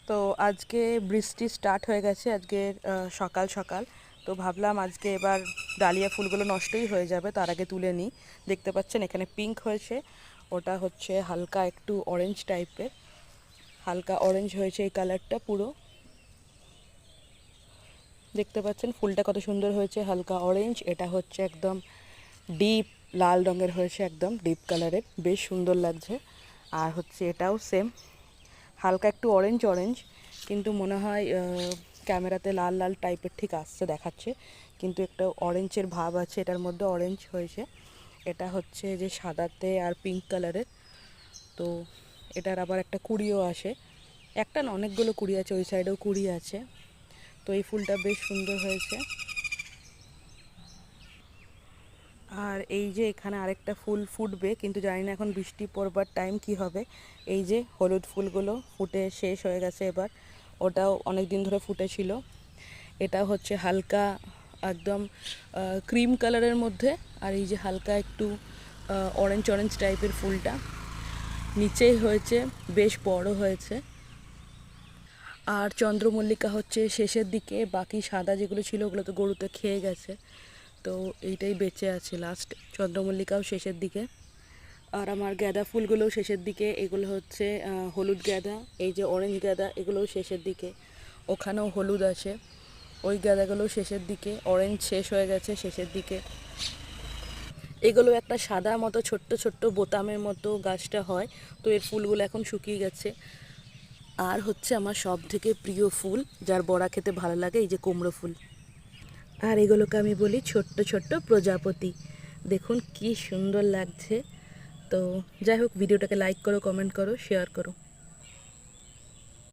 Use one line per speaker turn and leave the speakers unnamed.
তো আজকে বৃষ্টি স্টার্ট হয়ে গেছে আজকে সকাল সকাল। তো ভাবলাম আজকে এবার ডালিয়া ফুলগুলো নষ্টই হয়ে যাবে, তার আগে তুলে নিই। দেখতে পাচ্ছেন এখানে পিঙ্ক হয়েছে, ওটা হচ্ছে হালকা একটু অরেঞ্জ টাইপের, হালকা অরেঞ্জ হয়েছে এই কালারটা পুরো। দেখতে পাচ্ছেন ফুলটা কত সুন্দর হয়েছে, হালকা অরেঞ্জ। এটা হচ্ছে একদম ডিপ লাল রঙের হয়েছে, একদম ডিপ কালারের, বেশ সুন্দর লাগছে। আর হচ্ছে এটাও সেম হালকা একটু অরেঞ্জ অরেঞ্জ, কিন্তু মনে হয় ক্যামেরাতে লাল লাল টাইপের ঠিক আসছে দেখাচ্ছে, কিন্তু একটা অরেঞ্জের ভাব আছে এটার মধ্যে, অরেঞ্জ হয়েছে। এটা হচ্ছে যে সাদাতে আর পিঙ্ক কালারের। তো এটার আবার একটা কুড়িও আসে, একটা না অনেকগুলো কুড়ি আছে, ওই সাইডেও কুড়ি আছে। তো এই ফুলটা বেশ সুন্দর হয়েছে। আর এই যে এখানে আরেকটা ফুল ফুটবে, কিন্তু জানি না এখন বৃষ্টি পড়বার টাইম কি হবে। এই যে হলুদ ফুলগুলো ফুটে শেষ হয়ে গেছে এবার, ওটাও অনেক দিন ধরে ফুটেছিল। এটা হচ্ছে হালকা একদম ক্রিম কালারের মধ্যে, আর এই যে হালকা একটু অরেঞ্জ অরেঞ্জ টাইপের ফুলটা নিচেই হয়েছে, বেশ বড় হয়েছে। আর চন্দ্রমল্লিকা হচ্ছে শেষের দিকে, বাকি সাদা যেগুলো ছিল ওগুলো তো গরুতে খেয়ে গেছে, তো এইটাই বেঁচে আছে লাস্ট। চন্দ্রমল্লিকাও শেষের দিকে। আর আমার গাঁদা ফুলগুলোও শেষের দিকে, এগুলো হচ্ছে হলুদ গাঁদা, এই যে অরেঞ্জ গাঁদা এগুলোও শেষের দিকে, ওখানেও হলুদ আছে। ওই গাঁদাগুলোও শেষের দিকে, অরেঞ্জ শেষ হয়ে গেছে শেষের দিকে। এগুলো একটা সাদা মতো ছোট্ট ছোট্ট বোতামের মতো গাছটা হয়, তো এর ফুলগুলো এখন শুকিয়ে গেছে। আর হচ্ছে আমার সব থেকে প্রিয় ফুল, যার বড়া খেতে ভালো লাগে, এই যে কুমড়ো ফুল। আর এগুলোকে আমি বলি ছোট্ট ছোট্ট প্রজাপতি। দেখুন কি সুন্দর লাগছে। তো যাই হোক, ভিডিওটাকে লাইক করো, কমেন্ট করো, শেয়ার করো।